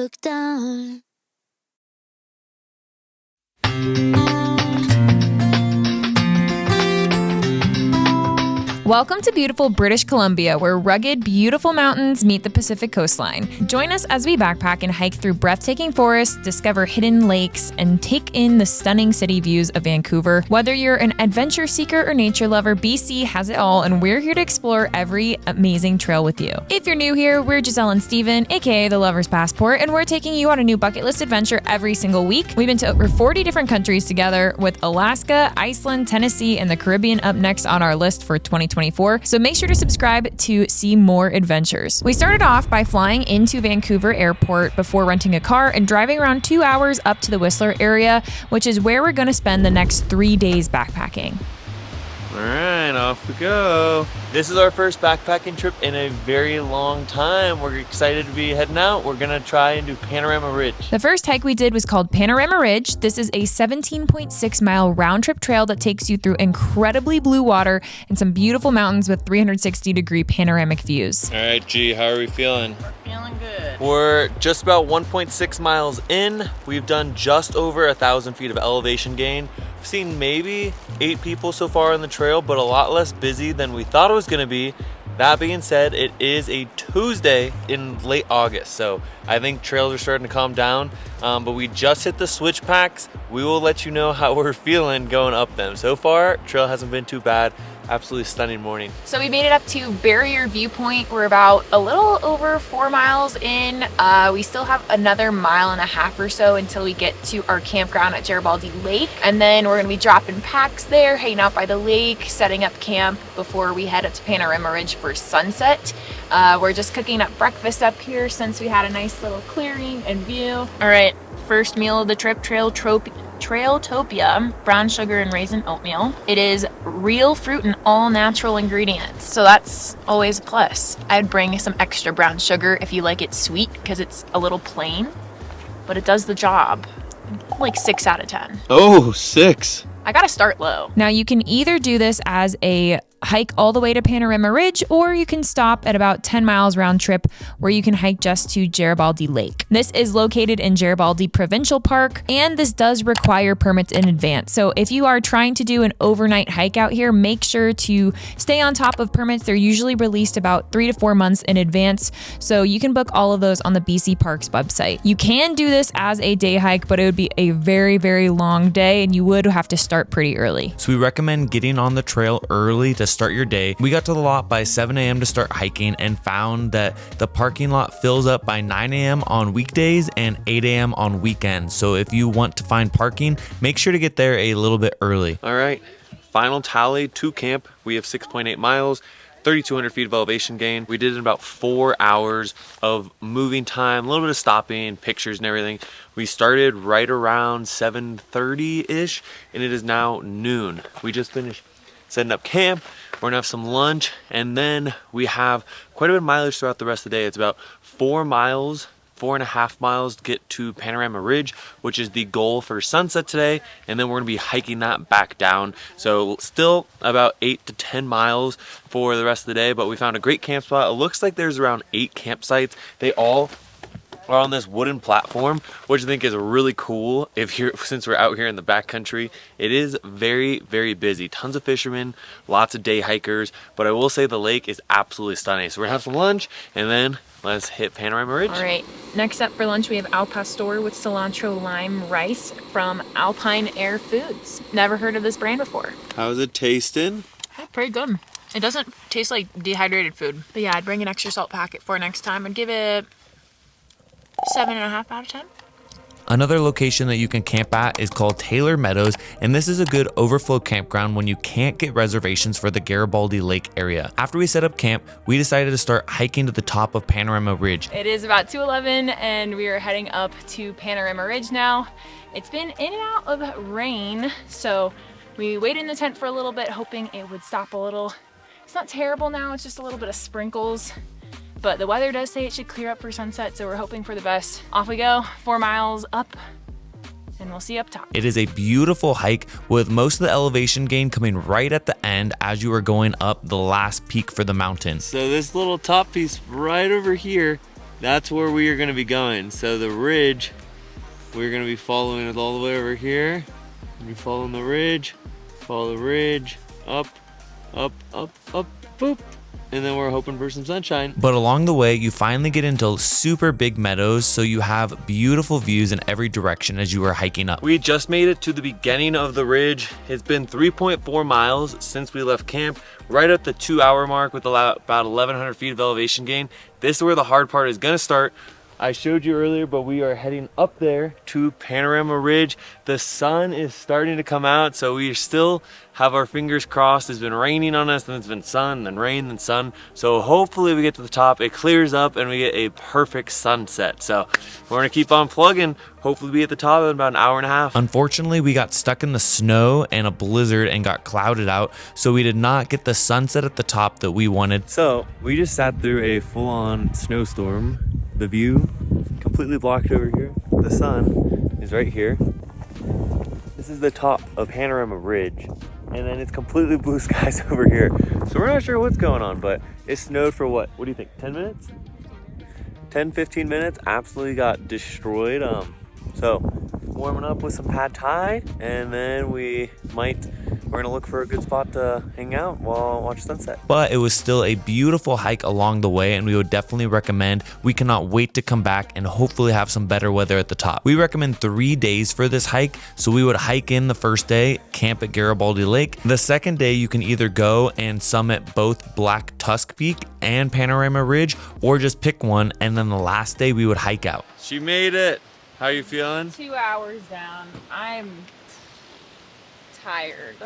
look down. Welcome to beautiful British Columbia, where rugged, beautiful mountains meet the Pacific coastline. Join us as we backpack and hike through breathtaking forests, discover hidden lakes, and take in the stunning city views of Vancouver. Whether you're an adventure seeker or nature lover, BC has it all, and we're here to explore every amazing trail with you. If you're new here, we're Giselle and Steven, aka the Lover's Passport, and we're taking you on a new bucket list adventure every single week. We've been to over 40 different countries together, with Alaska, Iceland, Tennessee, and the Caribbean up next on our list for 2024. So make sure to subscribe to see more adventures. We started off by flying into Vancouver Airport before renting a car and driving around 2 hours up to the Whistler area, which is where we're going to spend the next 3 days backpacking. All right, off we go. This is our first backpacking trip in a very long time. We're excited to be heading out. We're gonna try and do Panorama Ridge. The first hike we did was called Panorama Ridge. This is a 17.6 mile round trip trail that takes you through incredibly blue water and some beautiful mountains with 360-degree panoramic views. All right, G, how are we feeling? We're feeling good. We're just about 1.6 miles in. We've done just over 1,000 feet of elevation gain. We've seen maybe 8 people so far on the trail, but a lot less busy than we thought it was gonna be. That being said, it is a Tuesday in late August, so I think trails are starting to calm down, but we just hit the switch packs. We will let you know how we're feeling going up them. So far, trail hasn't been too bad. Absolutely stunning morning. So we made it up to Barrier Viewpoint. We're about a little over 4 miles in. We still have another 1.5 miles or so until we get to our campground at Garibaldi Lake. And then we're gonna be dropping packs there, hanging out by the lake, setting up camp before we head up to Panorama Ridge for sunset. We're just cooking up breakfast up here since we had a nice little clearing and view. All right, first meal of the trip, Trailtopia, brown sugar and raisin oatmeal. It is real fruit and all natural ingredients, so that's always a plus. I'd bring some extra brown sugar if you like it sweet, because it's a little plain, but it does the job. Like 6 out of 10. Oh, 6. I gotta start low. Now you can either do this as a hike all the way to Panorama Ridge, or you can stop at about 10 miles round trip where you can hike just to Garibaldi Lake. This is located in Garibaldi Provincial Park, and this does require permits in advance. So if you are trying to do an overnight hike out here, make sure to stay on top of permits. They're usually released about 3 to 4 months in advance, so you can book all of those on the BC Parks website. You can do this as a day hike, but it would be a very, very long day, and you would have to start pretty early. So we recommend getting on the trail early to start your day. We got to the lot by 7 a.m. to start hiking and found that the parking lot fills up by 9 a.m. on weekdays and 8 a.m. on weekends. So if you want to find parking, make sure to get there a little bit early. All right, final tally to camp. We have 6.8 miles. 3,200 feet of elevation gain. We did it in about 4 hours of moving time, a little bit of stopping, pictures and everything. We started right around 7:30-ish, and it is now noon. We just finished setting up camp. We're gonna have some lunch, and then we have quite a bit of mileage throughout the rest of the day. It's about 4 miles, 4.5 miles to get to Panorama Ridge, which is the goal for sunset today, and then we're gonna be hiking that back down. So still about 8 to 10 miles for the rest of the day, but we found a great camp spot. It looks like there's around 8 campsites. They all are on this wooden platform, which I think is really cool. Since we're out here in the backcountry, it is very, very busy. Tons of fishermen, lots of day hikers, but I will say the lake is absolutely stunning. So we're gonna have some lunch, and then let's hit Panorama Ridge. All right, next up for lunch we have al pastor with cilantro lime rice from Alpine Air Foods. Never heard of this brand before. How's it tasting? Pretty good. It doesn't taste like dehydrated food. But yeah, I'd bring an extra salt packet for next time. I'd give it 7.5 out of 10. Another location that you can camp at is called Taylor Meadows, and this is a good overflow campground when you can't get reservations for the Garibaldi Lake area. After we set up camp, we decided to start hiking to the top of Panorama Ridge. It is about 2:11 and we are heading up to Panorama Ridge now. It's been in and out of rain, so we waited in the tent for a little bit hoping it would stop a little. It's not terrible now, it's just a little bit of sprinkles. But the weather does say it should clear up for sunset, so we're hoping for the best. Off we go, 4 miles up, and we'll see you up top. It is a beautiful hike with most of the elevation gain coming right at the end as you are going up the last peak for the mountain. So this little top piece right over here That's where we are gonna be going. So the ridge, we're gonna be following it all the way over here. We're following the ridge, follow the ridge, up, up, up, up, boop. And then we're hoping for some sunshine. But along the way, you finally get into super big meadows, so you have beautiful views in every direction as you are hiking up. We just made it to the beginning of the ridge. It's been 3.4 miles since we left camp, right at the 2-hour mark with about 1,100 feet of elevation gain. This is where the hard part is gonna start. I showed you earlier, but we are heading up there to Panorama Ridge. The sun is starting to come out, so we still have our fingers crossed. It's been raining on us, then it's been sun, then rain, then sun. So hopefully we get to the top, it clears up, and we get a perfect sunset. So we're gonna keep on plugging. Hopefully be at the top in about an hour and a half. Unfortunately, we got stuck in the snow and a blizzard and got clouded out, so we did not get the sunset at the top that we wanted. So we just sat through a full-on snowstorm. The view completely blocked over here. The sun is right here. This is the top of Panorama Ridge, and then it's completely blue skies over here. So we're not sure what's going on, but it snowed for what do you think, 10 minutes? 10, 15 minutes, absolutely got destroyed. So warming up with some pad thai, and then we're gonna look for a good spot to hang out while watch sunset. But it was still a beautiful hike along the way, and we would definitely recommend. We cannot wait to come back and hopefully have some better weather at the top. We recommend 3 days for this hike, so we would hike in the first day, camp at Garibaldi Lake. The second day, you can either go and summit both Black Tusk Peak and Panorama Ridge, or just pick one, and then the last day we would hike out. She made it. How you feeling? 2 hours down. I'm tired.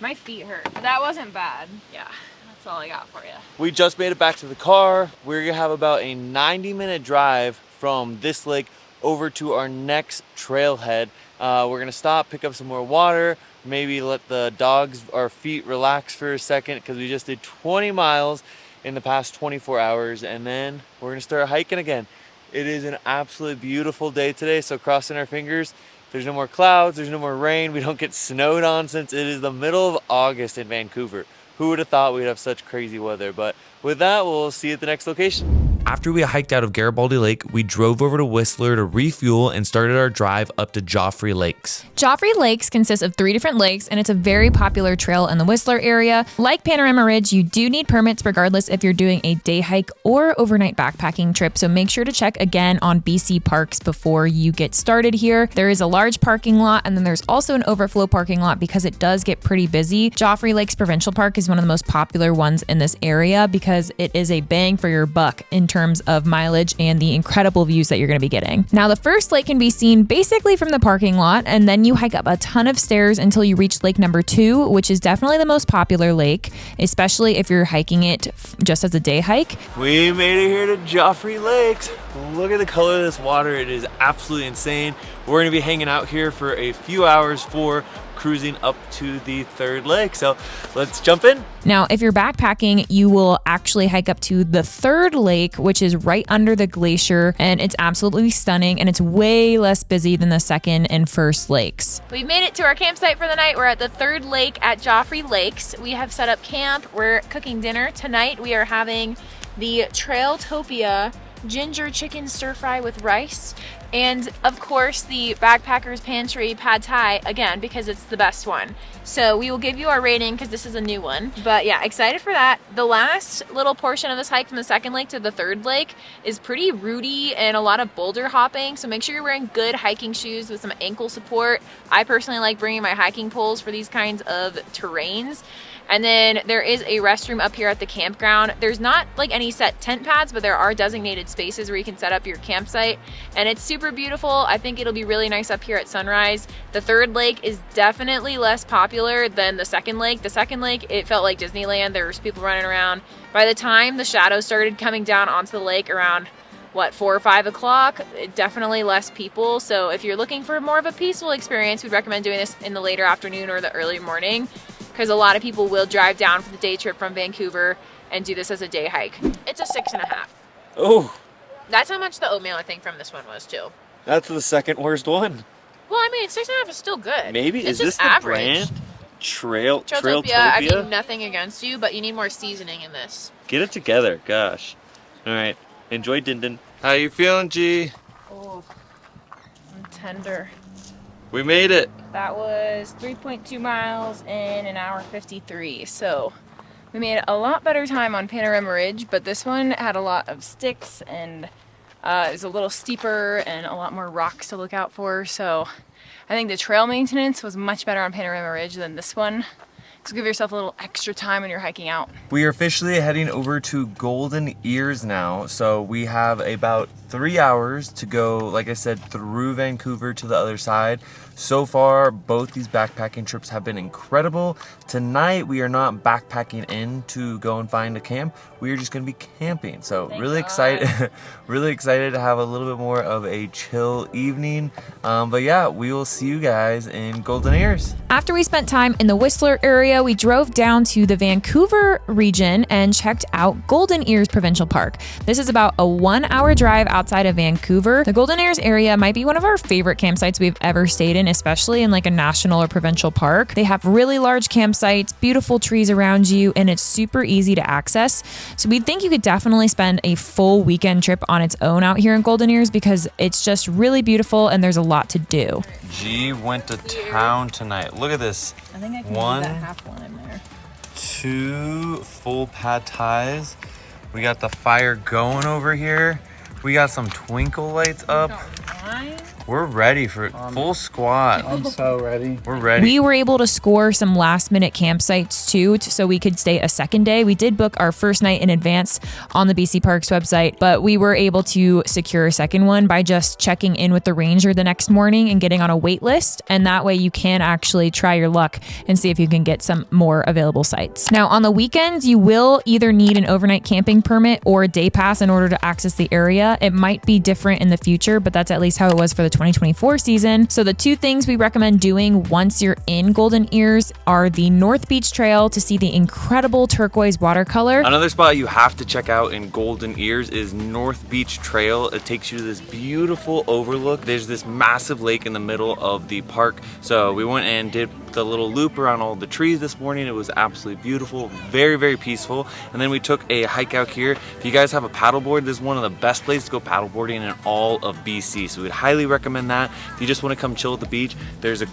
My feet hurt. That wasn't bad. Yeah, that's all I got for you. We just made it back to the car. We're gonna have about a 90-minute drive from this lake over to our next trailhead. We're gonna stop, pick up some more water, maybe let the dogs, our feet relax for a second, because we just did 20 miles in the past 24 hours, and then we're gonna start hiking again. It is an absolutely beautiful day today, so crossing our fingers. There's no more clouds, there's no more rain, we don't get snowed on since it is the middle of August in Vancouver. Who would have thought we'd have such crazy weather? But with that, we'll see you at the next location. After we hiked out of Garibaldi Lake, we drove over to Whistler to refuel and started our drive up to Joffre Lakes. Joffre Lakes consists of 3 different lakes, and it's a very popular trail in the Whistler area. Like Panorama Ridge, you do need permits regardless if you're doing a day hike or overnight backpacking trip, so make sure to check again on BC Parks before you get started here. There is a large parking lot, and then there's also an overflow parking lot because it does get pretty busy. Joffre Lakes Provincial Park is one of the most popular ones in this area because it is a bang for your buck in terms of mileage and the incredible views that you're going to be getting. Now, the first lake can be seen basically from the parking lot, and then you hike up a ton of stairs until you reach lake number 2, which is definitely the most popular lake, especially if you're hiking it just as a day hike. We made it here to Joffre Lakes. Look at the color of this water. It is absolutely insane. We're going to be hanging out here for a few hours for cruising up to the 3rd lake. So let's jump in. Now, if you're backpacking, you will actually hike up to the 3rd lake, which is right under the glacier, and it's absolutely stunning, and it's way less busy than the 2nd and 1st lakes. We've made it to our campsite for the night. We're at the 3rd lake at Joffre Lakes. We have set up camp. We're cooking dinner. Tonight we are having the Trailtopia ginger chicken stir fry with rice, and of course the Backpackers Pantry pad thai, again because it's the best one. So we will give you our rating because this is a new one, but yeah, excited for that. The last little portion of this hike from the 2nd lake to the 3rd lake is pretty rooty and a lot of boulder hopping, so make sure you're wearing good hiking shoes with some ankle support. I personally like bringing my hiking poles for these kinds of terrains. And then there is a restroom up here at the campground. There's not like any set tent pads, but there are designated spaces where you can set up your campsite. And it's super beautiful. I think it'll be really nice up here at sunrise. The 3rd lake is definitely less popular than the 2nd lake. The 2nd lake, it felt like Disneyland. There was people running around. By the time the shadows started coming down onto the lake around, 4 or 5 o'clock, definitely less people. So if you're looking for more of a peaceful experience, we'd recommend doing this in the later afternoon or the early morning, because a lot of people will drive down for the day trip from Vancouver and do this as a day hike. It's a 6.5. Oh, That's how much the oatmeal, I think, from this one was too. that's the 2nd worst one. Well, I mean, 6.5 is still good. Maybe. It's Is this just the average. brand? Trailtopia? I mean, nothing against you, but you need more seasoning in this. Get it together, gosh. All right, Enjoy Dindin. How you feeling, G? Oh, I'm tender. We made it. That was 3.2 miles in an hour 53. So we made a lot better time on Panorama Ridge, but this one had a lot of sticks and it was a little steeper and a lot more rocks to look out for. So I think the trail maintenance was much better on Panorama Ridge than this one. So give yourself a little extra time when you're hiking out. We are officially heading over to Golden Ears now. So we have about 3 hours to go, like I said, through Vancouver to the other side. So far, both these backpacking trips have been incredible. Tonight, we are not backpacking in to go and find a camp. We are just gonna be camping. So really excited, really excited to have a little bit more of a chill evening. But yeah, we will see you guys in Golden Ears. After we spent time in the Whistler area, we drove down to the Vancouver region and checked out Golden Ears Provincial Park. This is about a 1-hour drive outside of Vancouver. The Golden Ears area might be one of our favorite campsites we've ever stayed in, especially in like a national or provincial park. They have really large campsites, beautiful trees around you, and it's super easy to access. So we think you could definitely spend a full weekend trip on its own out here in Golden Ears because it's just really beautiful and there's a lot to do. G went to town tonight. Look at this. I think I can One, do that half one in there. 2 full pad thais. We got the fire going over here. We got some twinkle lights up. We're ready for full squad. I'm so ready. We're ready. We were able to score some last minute campsites too, so we could stay a second day. We did book our first night in advance on the BC Parks website, but we were able to secure a second one by just checking in with the ranger the next morning and getting on a wait list. And that way you can actually try your luck and see if you can get some more available sites. Now on the weekends, you will either need an overnight camping permit or a day pass in order to access the area. It might be different in the future, but that's at least how it was for the 2024 season. So the 2 things we recommend doing once you're in Golden Ears are the North Beach Trail to see the incredible turquoise watercolor. Another spot you have to check out in Golden Ears is North Beach Trail. It takes you to this beautiful overlook. There's this massive lake in the middle of the park. So we went and did the little loop around all the trees this morning. It was absolutely beautiful, very, very peaceful. And then we took a hike out here. If you guys have a paddleboard, this is one of the best places to go paddleboarding in all of BC. So we'd highly recommend that. If you just want to come chill at the beach, there's a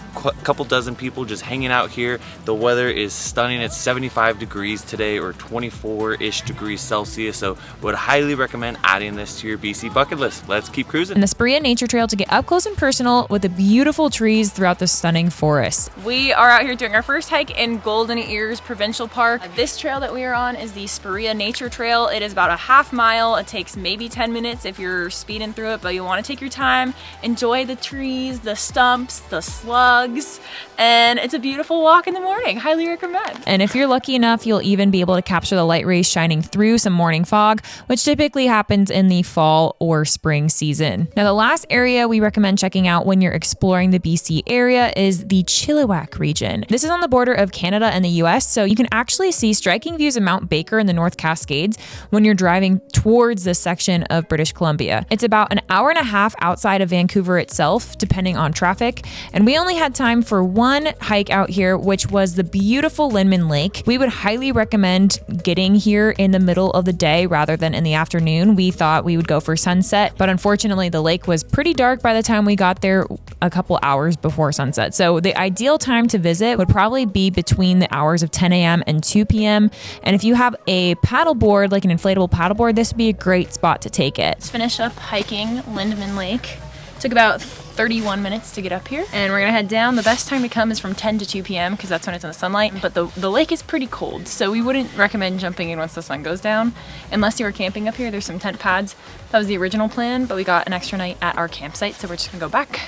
couple dozen people just hanging out here. The weather is stunning. It's 75 degrees today or 24-ish degrees Celsius. So would highly recommend adding this to your BC bucket list. Let's keep cruising. And the Spria Nature Trail to get up close and personal with the beautiful trees throughout the stunning forest. We are out here doing our first hike in Golden Ears Provincial Park. This trail that we are on is the Spria Nature Trail. It is about a half mile. It takes maybe 10 minutes if you're speeding through it, but you want to take your time, enjoy the trees, the stumps, the slugs, and it's a beautiful walk in the morning. Highly recommend. And if you're lucky enough, you'll even be able to capture the light rays shining through some morning fog, which typically happens in the fall or spring season. Now, the last area we recommend checking out when you're exploring the BC area is the Chilliwack region. This is on the border of Canada and the US, so you can actually see striking views of Mount Baker in the North Cascades when you're driving towards this section of British Columbia. It's about an hour and a half outside of Vancouver itself, depending on traffic, and we only had time for one hike out here, which was the beautiful Lindeman Lake. We would highly recommend getting here in the middle of the day rather than in the afternoon. We thought we would go for sunset, but unfortunately the lake was pretty dark by the time we got there a couple hours before sunset. So the ideal time to visit would probably be between the hours of 10 a.m. and 2 p.m. And if you have a paddleboard, like an inflatable paddleboard, this would be a great spot to take it. Let's finish up hiking Lindeman Lake. Took about 31 minutes to get up here, and we're gonna head down. The best time to come is from 10 to 2 p.m. because that's when it's in the sunlight, but the lake is pretty cold, so we wouldn't recommend jumping in once the sun goes down unless you were camping up here. There's some tent pads. That was the original plan, but we got an extra night at our campsite, so we're just gonna go back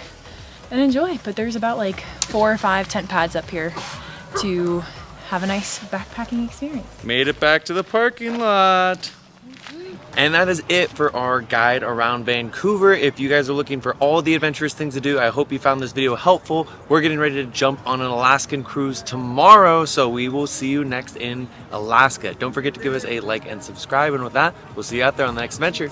and enjoy. But there's about like 4 or 5 tent pads up here to have a nice backpacking experience. Made it back to the parking lot. And that is it for our guide around Vancouver. If you guys are looking for all the adventurous things to do, I hope you found this video helpful. We're getting ready to jump on an Alaskan cruise tomorrow, so we will see you next in Alaska. Don't forget to give us a like and subscribe, and with that, we'll see you out there on the next adventure.